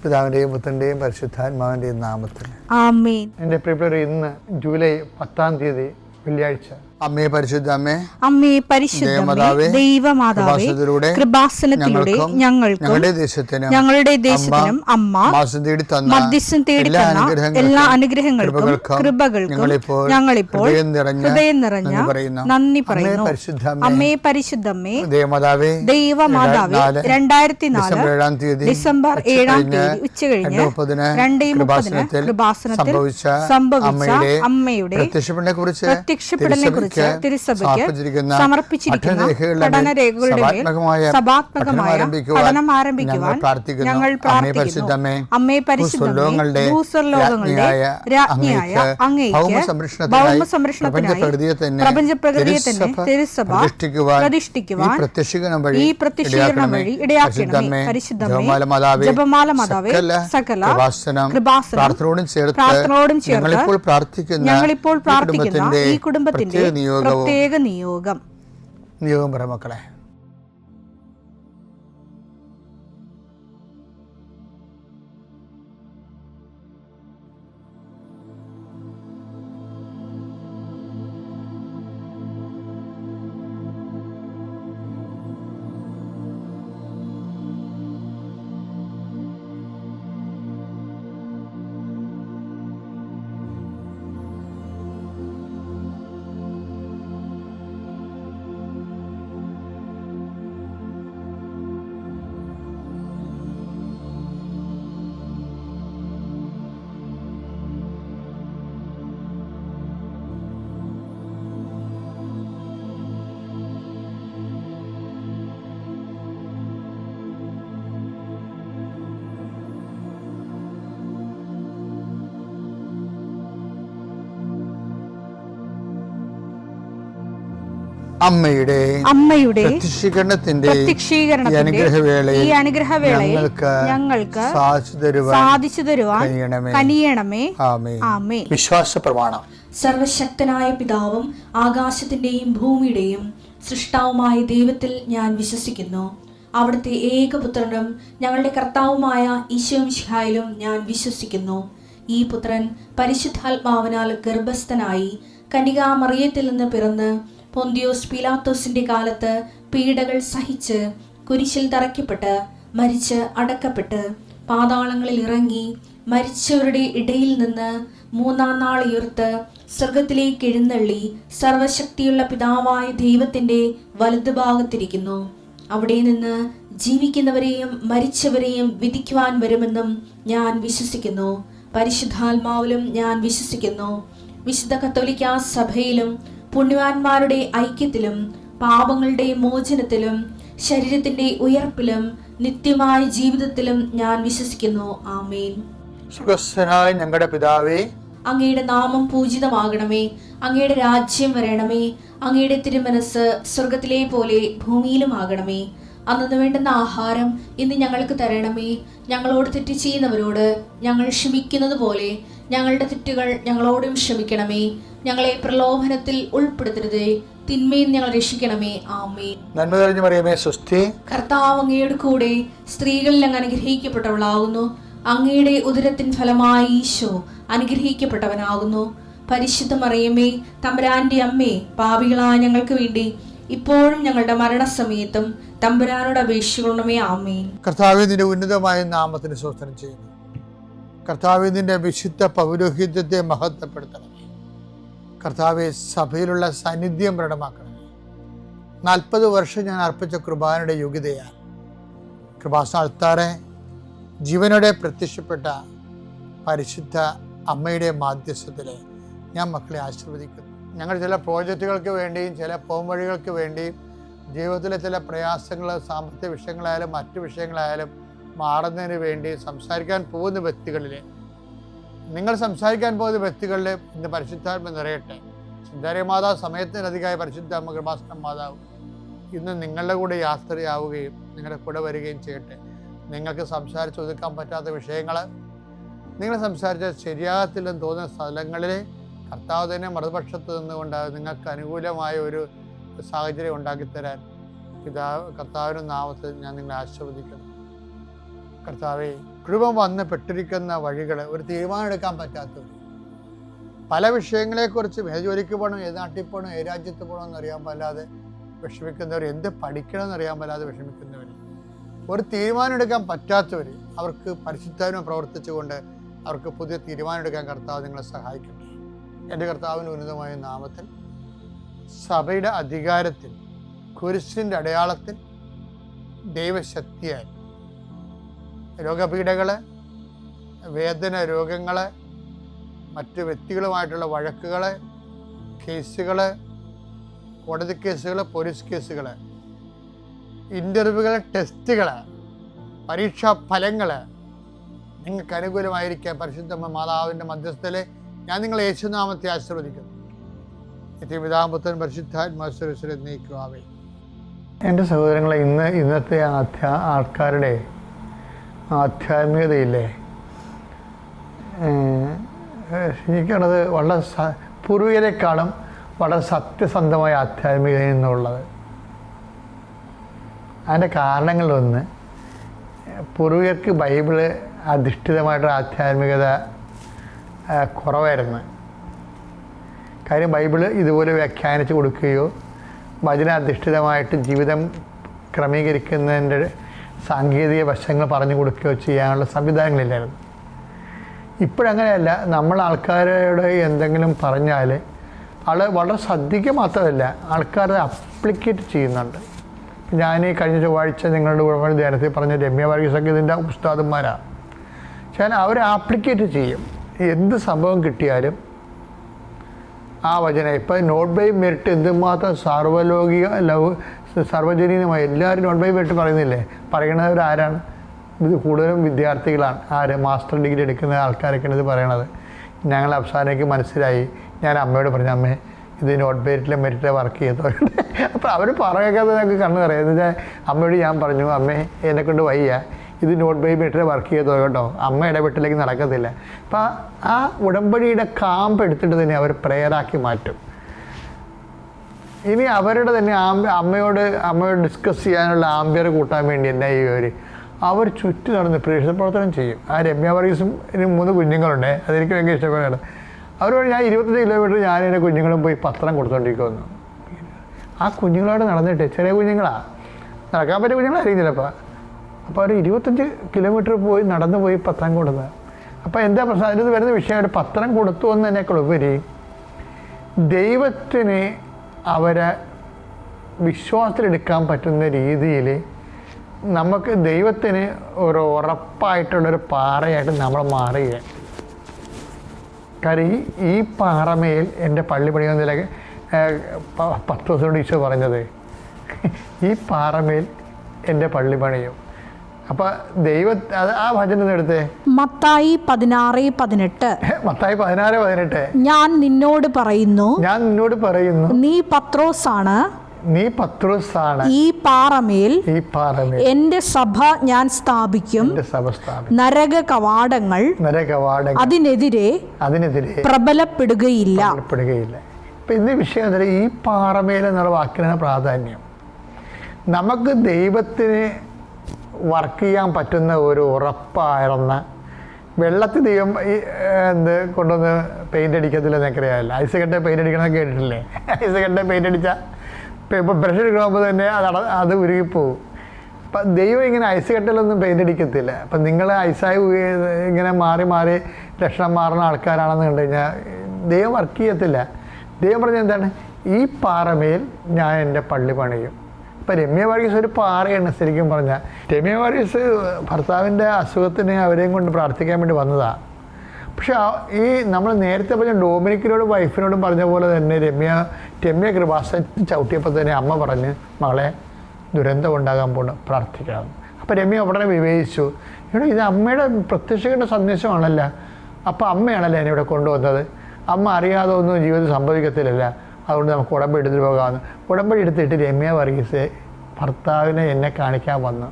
പിതാവിൻ്റെയും പുത്രൻ്റെയും പരിശുദ്ധാത്മാവിൻ്റെയും നാമത്തിൽ ആമേൻ. എൻ്റെ പ്രിയപ്പെട്ടവരെ, ഇന്ന് ജൂലൈ 10 വെള്ളിയാഴ്ച. അമ്മേ പരിശുദ്ധ അമ്മേ, അമ്മേ പരിശുദ്ധമേ, ദൈവമാതാവേ, കൃപാസനത്തിലൂടെ ഞങ്ങൾക്കും ഞങ്ങളുടെ ദേശത്തിനും അമ്മ മധ്യസ്ഥം തേടി തന്ന എല്ലാ അനുഗ്രഹങ്ങൾക്കും കൃപകൾക്കും ഞങ്ങളിപ്പോൾ ഹൃദയം നിറഞ്ഞ നന്ദി പറയുന്നു. അമ്മേ പരിശുദ്ധമേ, ദൈവമാതാവേ, 2004 ഡിസംബർ 7 ഉച്ചകഴിഞ്ഞ് 2:30 കൃപാസനത്തിൽ സംഭവിച്ച അമ്മയുടെ പ്രത്യക്ഷപ്പെടലിനെ കുറിച്ച് തിരുസഭയ്ക്ക് സമർപ്പിച്ചിരിക്കുന്ന പഠനരേഖകളുടെ മേൽ സഭാത്മകമായ പഠനം ആരംഭിക്കുവാൻ ഞങ്ങൾ പ്രാർത്ഥിക്കുന്നു. അമ്മേ പരിശുദ്ധമേ, ഭൂസ്വർലോകങ്ങളുടെ രാജ്ഞിയായ അങ്ങേയ്ക്ക് ഭൗമസംരക്ഷണത്തിനായി പ്രപഞ്ചപ്രകൃതിയെ തന്നെ തിരുസഭ പ്രതിഷ്ഠിക്കുവാൻ ഈ പ്രത്യക്ഷീകരണം വഴി ഇടയാക്കണമേ. പരിശുദ്ധമേ, ജപമാല മാതാവേ, സകല കൃപാസനം പ്രാർത്ഥനയോടും ചേർത്ത് ഞങ്ങളിപ്പോൾ പ്രാർത്ഥിക്കുന്ന ഈ കുടുംബത്തിന്റെ പ്രത്യേക നിയോഗം പറ മക്കളെ. അമ്മയുടെ പ്രത്യക്ഷീകരണത്തിന്റെ ഈ അനുഗ്രഹവേളയിൽ ഞങ്ങൾക്ക് സാധിച്ചു തരുവാൻ കനിയണമേ. ആമേൻ. വിശ്വാസ പ്രമാണം. സർവശക്തനായ പിതാവും ആകാശത്തിന്റെയും ഭൂമിയുടെയും സൃഷ്ടാവുമായ ദൈവത്തിൽ ഞാൻ വിശ്വസിക്കുന്നു. അവിടുത്തെ ഏകപുത്രനും ഞങ്ങളുടെ കർത്താവുമായ ഈശോമിശിഹായിലും ഞാൻ വിശ്വസിക്കുന്നു. ഈ പുത്രൻ പരിശുദ്ധാത്മാവിനാൽ ഗർഭസ്ഥനായി കന്യകാമറിയത്തിൽ നിന്ന് പിറന്ന് പൊന്തിയോസ് പീലാത്തോസിന്റെ കാലത്ത് പീഡകൾ സഹിച്ച് കുരിശിൽ തറയ്ക്കപ്പെട്ട് മരിച്ച് അടക്കപ്പെട്ട് പാതാളങ്ങളിൽ ഇറങ്ങി മരിച്ചവരുടെ ഇടയിൽ നിന്ന് 3-ാം നാൾ ഉയർത്ത് സ്വർഗത്തിലേക്ക് എഴുന്നള്ളി സർവശക്തിയുള്ള പിതാവായ ദൈവത്തിന്റെ വലതുഭാഗത്തിരിക്കുന്നു. അവിടെ നിന്ന് ജീവിക്കുന്നവരെയും മരിച്ചവരെയും വിധിക്കുവാൻ വരുമെന്നും ഞാൻ വിശ്വസിക്കുന്നു. പരിശുദ്ധാത്മാവിലും ഞാൻ വിശ്വസിക്കുന്നു. വിശുദ്ധ കത്തോലിക്കാ സഭയിലും പുണ്യവാന്മാരുടെ ഐക്യത്തിലും പാപങ്ങളുടെ മോചനത്തിലും ശരീരത്തിന്റെ ഉയർപ്പിലും നിത്യമായ ജീവിതത്തിലും ഞാൻ വിശ്വസിക്കുന്നു. ആമേൻ. സ്വർഗ്ഗസ്ഥനായ ഞങ്ങളുടെ പിതാവേ, അങ്ങയുടെ നാമം പൂജിതമാകണമേ. അങ്ങയുടെ രാജ്യം വരണമേ. അങ്ങയുടെ തിരുമനസ് സ്വർഗത്തിലെ പോലെ ഭൂമിയിലും ആകണമേ. അന്നു വേണ്ടുന്ന ആഹാരം ഇന്ന് ഞങ്ങൾക്ക് തരണമേ. ഞങ്ങളോട് തെറ്റ് ചെയ്യുന്നവരോട് ഞങ്ങൾ ക്ഷമിക്കുന്നത് പോലെ ഞങ്ങളുടെ തെറ്റുകൾ ഞങ്ങളോടും ക്ഷമിക്കണമേ. ഞങ്ങളെ പ്രലോഭനത്തിൽ ഉൾപ്പെടുത്തരുതേ, തിന്മയിൽ ഞങ്ങൾ രക്ഷിക്കണമേ. ആമേൻ. നന്മ നിറഞ്ഞ മറിയമേ, സ്വസ്തി. കർത്താവ് അങ്ങയുടെ കൂടെ സ്ത്രീകളിൽ അങ്ങ് അനുഗ്രഹിക്കപ്പെട്ടവളാകുന്നു. അങ്ങയുടെ ഉദരത്തിൻ ഫലമായി ഈശോ അനുഗ്രഹിക്കപ്പെട്ടവനാകുന്നു. പരിശുദ്ധ മറിയമേ, തമ്പുരാന്റെ അമ്മേ, പാപികളായ ഞങ്ങൾക്ക് വേണ്ടി ഇപ്പോഴും ഞങ്ങളുടെ മരണസമയത്തും തമ്പുരാനോട് അപേക്ഷിക്കണമേ. ആമേൻ. കർത്താവേ, നിന്റെ ഉന്നതമായ നാമത്തിന് സ്തോത്രം ചെയ്യുന്നു. കർത്താവേ, നിന്റെ വിശുദ്ധ പൗരോഹിത്യത്തെ മഹത്വപ്പെടുത്തണമേ. കർത്താവെ, സഭയിലുള്ള സാന്നിധ്യം പ്രകടമാക്കണമേ. 40 വർഷം ഞാൻ അർപ്പിച്ച കൃപാനയുടെ യോഗ്യതയാൽ കൃപാസ്ഥാനത്താറെ ജീവനോടെ പ്രത്യക്ഷപ്പെട്ട പരിശുദ്ധ അമ്മയുടെ മാധ്യസ്ഥത്തിൽ ഞാൻ മക്കളെ ആശീർവദിക്കുന്നു. ഞങ്ങൾ ചില പ്രോജക്റ്റുകൾക്ക് വേണ്ടിയും ചില പോംവഴികൾക്ക് വേണ്ടിയും ജീവിതത്തിലെ ചില പ്രയാസങ്ങൾ, സാമ്പത്തിക വിഷയങ്ങളായാലും മറ്റു വിഷയങ്ങളായാലും മാറുന്നതിന് വേണ്ടി സംസാരിക്കാൻ പോകുന്ന വ്യക്തികളിൽ, നിങ്ങൾ സംസാരിക്കാൻ പോകുന്ന വ്യക്തികളിൽ ഇന്ന് പരിശുദ്ധാത്മ നിറയട്ടെ. സുന്ദരി മാതാവ് സമയത്തിനധികമായ പരിശുദ്ധ അമ്മ കൃപാസന മാതാവ് ഇന്ന് നിങ്ങളുടെ കൂടെ യാത്രയാവുകയും നിങ്ങളുടെ കൂടെ വരികയും ചെയ്യട്ടെ. നിങ്ങൾക്ക് സംസാരിച്ച് ഒതുക്കാൻ പറ്റാത്ത വിഷയങ്ങൾ, നിങ്ങൾ സംസാരിച്ച ശരിയാകത്തില്ലെന്ന് തോന്നുന്ന സ്ഥലങ്ങളിൽ കർത്താവ് തന്നെ മറുപക്ഷത്ത് നിന്നുകൊണ്ട് നിങ്ങൾക്ക് അനുകൂലമായ ഒരു സാഹചര്യം ഉണ്ടാക്കിത്തരാൻ കർത്താവിൻ്റെ നാമത്തിൽ ഞാൻ നിങ്ങളെ ആശീർവദിക്കുന്നു. കർത്താവേ, കുടുംബം വന്ന് പെട്ടിരിക്കുന്ന വഴികൾ, ഒരു തീരുമാനം എടുക്കാൻ പറ്റാത്തവർ, പല വിഷയങ്ങളെക്കുറിച്ച് ഏത് ജോലിക്ക് പോകണം, ഏത് നാട്ടിൽ പോകണം, ഏത് രാജ്യത്ത് പോകണം എന്നറിയാൻ പാടില്ലാതെ വിഷമിക്കുന്നവർ, എന്ത് പഠിക്കണം എന്നറിയാൻ പാടില്ലാതെ വിഷമിക്കുന്നവർ, ഒരു തീരുമാനം എടുക്കാൻ പറ്റാത്തവർ, അവർക്ക് പരിശുദ്ധാത്മാവ് പ്രവർത്തിച്ചുകൊണ്ട് അവർക്ക് പുതിയ തീരുമാനം എടുക്കാൻ കർത്താവ് നിങ്ങളെ സഹായിക്കട്ടെ. എൻ്റെ കർത്താവിൻ്റെ ഉന്നതമായ നാമത്തിൽ സഭയുടെ അധികാരത്തിൽ, കുരിശിൻ്റെ അടയാളത്തിൽ, ദൈവശക്തിയാൽ രോഗപീഠകൾ, വേദന രോഗങ്ങൾ, മറ്റ് വ്യക്തികളുമായിട്ടുള്ള വഴക്കുകൾ, കേസുകൾ, കോടതി കേസുകൾ, പോലീസ് കേസുകൾ, ഇൻ്റർവ്യൂകൾ, ടെസ്റ്റുകൾ, പരീക്ഷാ ഫലങ്ങൾ നിങ്ങൾക്ക് അനുകൂലമായിരിക്കാൻ പരിശുദ്ധ മാതാവിൻ്റെ മധ്യസ്ഥയിൽ ഞാൻ നിങ്ങളെ യേശുനാമത്തെ ആശീർവദിക്കുന്നു. പിതാപുത്രൻ പരിശുദ്ധാത്മാശ്വരശ്വരം നീക്കുവാവേ. എൻ്റെ സഹോദരങ്ങളെ, ഇന്നത്തെ ആൾക്കാരുടെ ആധ്യാത്മികതയില്ലേ, എനിക്കത് വളരെ പൂർവികരെക്കാളും വളരെ സത്യസന്ധമായ ആധ്യാത്മികതയിൽ നിന്നുള്ളത്. അതിൻ്റെ കാരണങ്ങളിലൊന്ന്, പൂർവികർക്ക് ബൈബിള് അധിഷ്ഠിതമായിട്ടുള്ള ആധ്യാത്മികത കുറവായിരുന്നു. കാര്യം ബൈബിള് ഇതുപോലെ വ്യാഖ്യാനിച്ച് കൊടുക്കുകയോ വചനാധിഷ്ഠിതമായിട്ട് ജീവിതം ക്രമീകരിക്കുന്നതിൻ്റെ സാങ്കേതിക വശങ്ങൾ പറഞ്ഞു കൊടുക്കുകയോ ചെയ്യാനുള്ള സംവിധാനങ്ങളില്ലായിരുന്നു. ഇപ്പോഴങ്ങനെയല്ല. നമ്മൾ ആൾക്കാരോട് എന്തെങ്കിലും പറഞ്ഞാൽ വളരെ ശ്രദ്ധിക്കുക മാത്രമല്ല, ആൾക്കാരത് അപ്ലിക്കേറ്റ് ചെയ്യുന്നുണ്ട്. ഞാൻ ഈ കഴിഞ്ഞ ചൊവ്വാഴ്ച നിങ്ങളുടെ ഉടമ ധ്യാനത്തിൽ പറഞ്ഞ രമ്യ വർഗീസൊക്കെ ഇതിൻ്റെ ഉസ്താദന്മാരാണ്. പക്ഷേ അവർ ആപ്ലിക്കേറ്റ് ചെയ്യും. എന്ത് സംഭവം കിട്ടിയാലും ആ വചനം, ഇപ്പം നോട്ട് ബൈ മെറിറ്റ് എന്തുമാത്രം സാർവലോകിക സാർവജനീയമായി എല്ലാവരും നോട്ട് ബൈ മെറിറ്റ് പറയുന്നില്ലേ? പറയുന്നവരാരാണ്? ഇത് കൂടുതലും വിദ്യാർത്ഥികളാണ്. മാസ്റ്റർ ഡിഗ്രി എടുക്കുന്ന ആൾക്കാരൊക്കെയാണ് ഇത് പറയണത്. ഞങ്ങൾ അവസാനമേക്ക് മനസ്സിലായി. ഞാൻ അമ്മയോട് പറഞ്ഞു, അമ്മേ ഇത് നോട്ട് മെറിറ്റിലെ മെറിറ്റിലെ വർക്ക് ചെയ്തവരുണ്ട്. അപ്പോൾ അവർ പറയാതെ ഞങ്ങൾക്ക് കണ്ണു പറയാം. എന്ന് വെച്ചാൽ അമ്മയോട് ഞാൻ പറഞ്ഞു, അമ്മേ എന്നെക്കൊണ്ട് വയ്യ, ഇത് നോട്ട് ബൈ മെറിറ്റിലെ വർക്ക് ചെയ്തോ കേട്ടോ, അമ്മ ഇടപെട്ടിലേക്ക് നടക്കത്തില്ല. അപ്പം ആ ഉടമ്പടിയുടെ കാമ്പ് എടുത്തിട്ട് തന്നെ അവർ പ്രേയറാക്കി മാറ്റും. ഇനി അവരുടെ തന്നെ അമ്മയോട് ഡിസ്കസ് ചെയ്യാനുള്ള ആംബിയർ കൂട്ടാൻ വേണ്ടി എന്നാ അവർ ചുറ്റി നടന്ന് പ്രേക്ഷിത പ്രവർത്തനം ചെയ്യും. ആ രമ്യ വർഗീസും 3 കുഞ്ഞുങ്ങളുണ്ട്. അതെനിക്ക് ഭയങ്കര ഇഷ്ടപ്പെടുകയാണ്. അവരോട് ഞാൻ 25 കിലോമീറ്റർ ഞാൻ എൻ്റെ കുഞ്ഞുങ്ങളും പോയി പത്രം കൊടുത്തോണ്ടിരിക്കുമെന്നു. ആ കുഞ്ഞുങ്ങളോട് നടന്നിട്ട്, ചെറിയ കുഞ്ഞുങ്ങളാണ്, നടക്കാൻ പറ്റിയ കുഞ്ഞുങ്ങളായിരിക്കും ചിലപ്പോൾ. അപ്പോൾ അവർ 25 കിലോമീറ്റർ നടന്നു പോയി പത്രം കൊടുക്കുക. അപ്പോൾ എന്താ പ്രശ്നം? അതിന് വരുന്ന വിഷയമായിട്ട് പത്രം കൊടുത്തു എന്നതിനേക്കാളുപരി ദൈവത്തിന് അവരെ വിശ്വാസത്തിലെടുക്കാൻ പറ്റുന്ന രീതിയിൽ നമുക്ക് ദൈവത്തിന് ഒരു ഉറപ്പായിട്ടുള്ളൊരു പാറയായിട്ട് നമ്മൾ മാറുകയാണ്. കാര്യം ഈ പാറമേൽ എൻ്റെ പള്ളി പണിയുന്നതിലേക്ക് 10 ദിവസം കൊണ്ട് ഈശോ പറഞ്ഞത്, ഈ പാറമേൽ എൻ്റെ പള്ളി പണിയും. അപ്പൊ ആ വചനം എടുത്തേ, മത്തായി 16:18. മത്തായി 16:18. ഞാൻ നിന്നോട് പറയുന്നു, നീ പത്രോസാണ്, ഈ പാറമേൽ എന്റെ സഭ ഞാൻ സ്ഥാപിക്കും, നരക കവാടങ്ങൾ അതിനെതിരെ പ്രബലപ്പെടുകയില്ല. ഇപ്പൊ ഇന്ന് വിഷയം എന്താ? ഈ പാറമേൽ എന്നുള്ള വാക്കിനാണ് പ്രാധാന്യം. നമുക്ക് ദൈവത്തിന് വർക്ക് ചെയ്യാൻ പറ്റുന്ന ഒരു ഉറപ്പായിരുന്ന വെള്ളത്തിൽ ദൈവം കൊണ്ടുവന്ന് പെയിൻ്റ് അടിക്കത്തില്ല എന്നൊക്കെയല്ല. ഐസ് കെട്ട പെയിൻ്റ് അടിക്കണമെന്ന് കേട്ടിട്ടില്ലേ? ഐസ് കെട്ട പെയിൻ്റ് അടിച്ചാൽ ഇപ്പോൾ ബ്രഷ് എടുക്കുമ്പോൾ തന്നെ അത് ഉരുകിപ്പോവും. അപ്പം ദൈവം ഇങ്ങനെ ഐസ് കെട്ടലൊന്നും പെയിൻ്റ് അടിക്കത്തില്ല. അപ്പം നിങ്ങൾ ഐസായി ഇങ്ങനെ മാറി മാറി ലക്ഷണം മാറുന്ന ആൾക്കാരാണെന്ന് കണ്ടു കഴിഞ്ഞാൽ ദൈവം വർക്ക് ചെയ്യത്തില്ല. ദൈവം പറഞ്ഞ എന്താണ്? ഈ പാറമേൽ ഞാൻ എൻ്റെ പള്ളി പണിയും. ഇപ്പം രമ്യ വർഗീസ് ഒരു പാറയാണ് ശരിക്കും പറഞ്ഞാൽ. രമ്യ വർഗീസ് ഭർത്താവിൻ്റെ അസുഖത്തിന് അവരെയും കൊണ്ട് പ്രാർത്ഥിക്കാൻ വേണ്ടി വന്നതാണ്. പക്ഷെ ഈ നമ്മൾ നേരത്തെ പറഞ്ഞ ഡൊമിനിക്കിനോടും വൈഫിനോടും പറഞ്ഞ പോലെ തന്നെ രമ്യ കൃപാസൻ ചവിട്ടിയപ്പോൾ തന്നെ അമ്മ പറഞ്ഞ്, മകളെ ദുരന്തം ഉണ്ടാകാൻ പോകണം, പ്രാർത്ഥിക്കണം. അപ്പോൾ രമ്യ ഉടനെ വിവേചിച്ചു, ഇവിടെ ഇത് അമ്മയുടെ പ്രത്യക്ഷയുടെ സന്ദേശമാണല്ലോ, അപ്പോൾ അമ്മയാണല്ലോ എന്നെ ഇവിടെ കൊണ്ടുവന്നത്, അമ്മ അറിയാതെ ഒന്നും ജീവിതത്തിൽ സംഭവിക്കത്തില്ലല്ല, അതുകൊണ്ട് നമുക്ക് ഉടമ്പടി എടുത്തിട്ട് പോകാമെന്ന്. ഉടമ്പടി എടുത്തിട്ട് രമ്യ വർഗീസ് ഭർത്താവിനെ എന്നെ കാണിക്കാൻ വന്നു.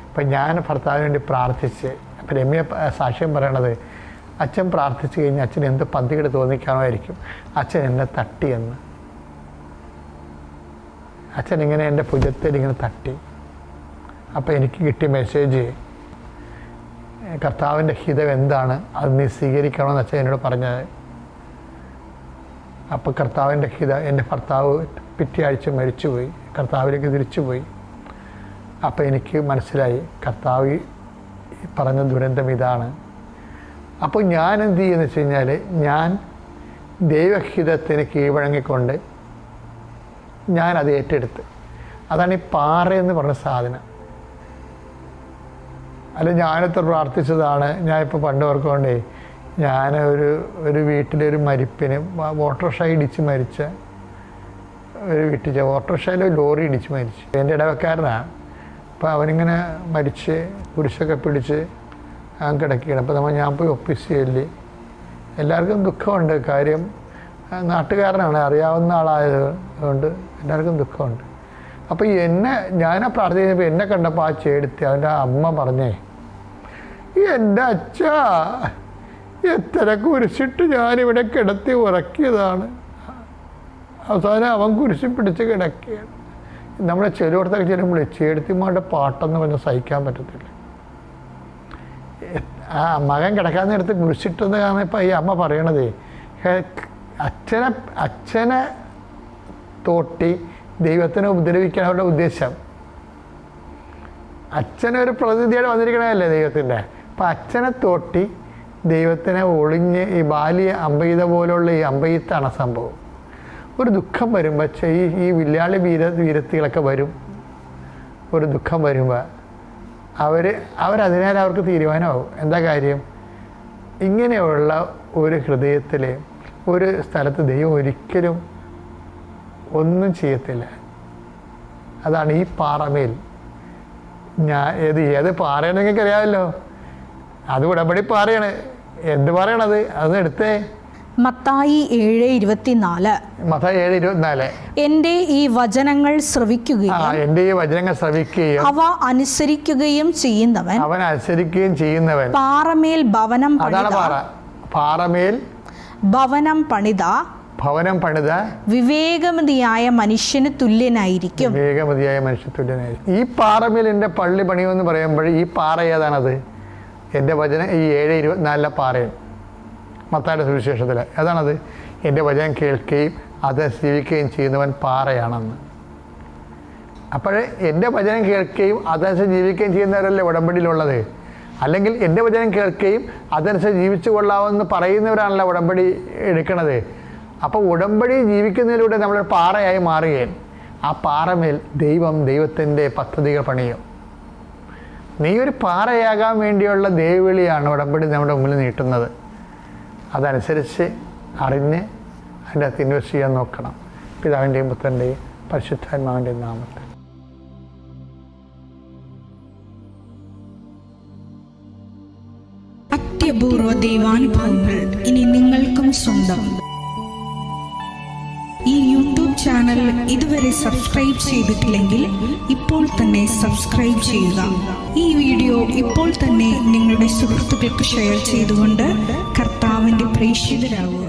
അപ്പം ഞാൻ ഭർത്താവിന് വേണ്ടി പ്രാർത്ഥിച്ച്. അപ്പം രമ്യ സാക്ഷ്യം പറയണത്, അച്ഛൻ പ്രാർത്ഥിച്ചു കഴിഞ്ഞാൽ അച്ഛൻ എന്ത് പന്തികേട് തോന്നിക്കാണോയിരിക്കും, അച്ഛൻ എന്നെ തട്ടിയെന്ന്. അച്ഛൻ ഇങ്ങനെ എൻ്റെ ഭുജത്തിൽ ഇങ്ങനെ തട്ടി. അപ്പോൾ എനിക്ക് കിട്ടിയ മെസ്സേജ്, കർത്താവിൻ്റെ ഹിതം എന്താണ്, അത് നീ സ്വീകരിക്കണമെന്ന് വെച്ചാൽ എന്നോട് പറഞ്ഞത്. അപ്പോൾ കർത്താവിൻ്റെ ഹിതം, എൻ്റെ ഭർത്താവ് പിറ്റേ ആഴ്ച മരിച്ചുപോയി, കർത്താവിലേക്ക് തിരിച്ചുപോയി. അപ്പോൾ എനിക്ക് മനസ്സിലായി കർത്താവ് പറഞ്ഞ ദുരന്തം ഇതാണ്. അപ്പോൾ ഞാൻ എന്ത് ചെയ്യുമെന്ന് വെച്ച് കഴിഞ്ഞാൽ, ഞാൻ ദൈവഹിതത്തിന് കീഴ്വഴങ്ങിക്കൊണ്ട് ഞാനത് ഏറ്റെടുത്ത്. അതാണ് ഈ പാറ എന്ന് പറഞ്ഞ സാധനം. അല്ല, ഞാനത്ര പ്രാർത്ഥിച്ചതാണ്. ഞാനിപ്പോൾ പണ്ട് ഓർക്കൊണ്ടേ, ഞാൻ ഒരു വീട്ടിലൊരു മരിപ്പിന് ഓട്ടോറിക്ഷ ഇടിച്ച് മരിച്ച ഒരു വീട്ടിൽ, ഓട്ടോറിക്ഷയിൽ ലോറി ഇടിച്ച് മരിച്ചു. എൻ്റെ ഇടവക്കാരനാണ്. അപ്പോൾ അവനിങ്ങനെ മരിച്ച് കുരിശൊക്കെ പിടിച്ച് അവൻ കിടക്കുകയാണ്. അപ്പോൾ ഞാൻ പോയി ഒപ്പിസ് ചെയ്യില്ലേ. എല്ലാവർക്കും ദുഃഖമുണ്ട്. കാര്യം നാട്ടുകാരനാണ്, അറിയാവുന്ന ആളായതുകൊണ്ട് എല്ലാവർക്കും ദുഃഖമുണ്ട്. അപ്പോൾ ഞാനാ പ്രാർത്ഥിച്ചപ്പോൾ എന്നെ കണ്ടപ്പോൾ ആ ചേടുത്തി അവൻ്റെ അമ്മ പറഞ്ഞേ, എൻ്റെ അച്ഛാ, എത്ര കുരിശിട്ട് ഞാനിവിടെ കിടത്തി ഉറക്കിയതാണ്, അവസാനം അവൻ കുരിശി പിടിച്ച് കിടക്കുകയാണ്. നമ്മളെ ചിലയിടത്തൊക്കെ ചെല്ലുമ്പോൾ ചേടുത്തിമാരുടെ പാട്ടെന്ന് പറഞ്ഞാൽ സഹിക്കാൻ പറ്റത്തില്ല. ആ മകൻ കിടക്കാൻ നേരത്ത് കുരിശിട്ടെന്ന് കാണുമ്പോൾ ഈ അമ്മ പറയണതേ, അച്ഛനെ തോട്ടി ദൈവത്തിനെ ഉപദ്രവിക്കാൻ അവരുടെ ഉദ്ദേശം. അച്ഛനൊരു പ്രതിനിധിയായിട്ട് വന്നിരിക്കണമല്ലേ ദൈവത്തിൻ്റെ. അപ്പം അച്ഛനെ തോട്ടി ദൈവത്തിനെ ഒളിഞ്ഞ് ഈ ബാല്യ അമ്പെയ്ത പോലുള്ള ഈ അമ്പെയ്ത്താണ് സംഭവം. ഒരു ദുഃഖം വരുമ്പോൾ ഈ വില്ലാളി വീരത്തികളൊക്കെ വരും. ഒരു ദുഃഖം വരുമ്പോൾ അവരതിനാൽ അവർക്ക് തീരുമാനമാവും. എന്താ കാര്യം? ഇങ്ങനെയുള്ള ഒരു ഹൃദയത്തിൽ ഒരു സ്ഥലത്ത് ദൈവം ഒരിക്കലും ഒന്നും ചെയ്യത്തില്ല. അതാണ് ഈ പാറമേൽ. ഏത് പാറയാണ് നിങ്ങൾക്ക് അറിയാമല്ലോ. അത് ഉടമ്പടി പാറയാണ്. എന്ത് പാറയാണത്? അത് എടുത്തേ. മത്തായി 7:24. മത്തായി 7:24. എൻ്റെ ഈ വചനങ്ങൾ ശ്രവിക്കുകയും അവ അനുസരിക്കുകയും ചെയ്യുന്നവൻ പാറമേൽ ഭവനം പണിത വിവേകമതിയായ മനുഷ്യന് തുല്യനായിരിക്കും. ഈ പാറമേൽ എൻ്റെ പള്ളി പണിയുമെന്ന് പറയുമ്പോൾ ഈ പാറ ഏതാണത്? എൻ്റെ വചനം ഈ 7:24 പാറയാണ്. മത്തായിയുടെ സുവിശേഷത്തിൽ അതാണത്. എൻ്റെ വചനം കേൾക്കുകയും അത് ജീവിക്കുകയും ചെയ്യുന്നവൻ പാറയാണെന്ന്. അപ്പോഴേ എൻ്റെ വചനം കേൾക്കുകയും അതനുസരിച്ച് ജീവിക്കുകയും ചെയ്യുന്നവരല്ലേ ഉടമ്പടിയിലുള്ളത്. അല്ലെങ്കിൽ എൻ്റെ വചനം കേൾക്കുകയും അതനുസരിച്ച് ജീവിച്ചു കൊള്ളാമെന്ന് പറയുന്നവരാണല്ലോ ഉടമ്പടി എടുക്കണത്. അപ്പോൾ ഉടമ്പടി ജീവിക്കുന്നതിലൂടെ നമ്മൾ പാറയായി മാറുകയും ആ പാറമേൽ ദൈവത്തിൻ്റെ പദ്ധതികൾ പണിയും. നീ ഒരു പാറയാകാൻ വേണ്ടിയുള്ള ദൈവവിളിയാണ് ഉടമ്പടി നമ്മുടെ മുമ്പിൽ നീട്ടുന്നത്. അതനുസരിച്ച് അറിഞ്ഞ് അതിൻ്റെ അകത്ത് ഇൻവെസ്റ്റ് ചെയ്യാൻ നോക്കണം. പിതാവിൻ്റെയും പുത്രൻ്റെയും പരിശുദ്ധാത്മാവിൻ്റെയും നാമത്തിൽ. അത്യപൂർവ ദൈവാനുഭവങ്ങൾ ഇനി നിങ്ങൾക്കും സ്വന്തം. ഈ യൂട്യൂബ് ചാനൽ ഇതുവരെ സബ്സ്ക്രൈബ് ചെയ്തിട്ടില്ലെങ്കിൽ ഇപ്പോൾ തന്നെ സബ്സ്ക്രൈബ് ചെയ്യുക. ഈ വീഡിയോ ഇപ്പോൾ തന്നെ നിങ്ങളുടെ സുഹൃത്തുക്കൾക്ക് ഷെയർ ചെയ്തുകൊണ്ട് കർത്താവിൻ്റെ പ്രേക്ഷിതരാകുക.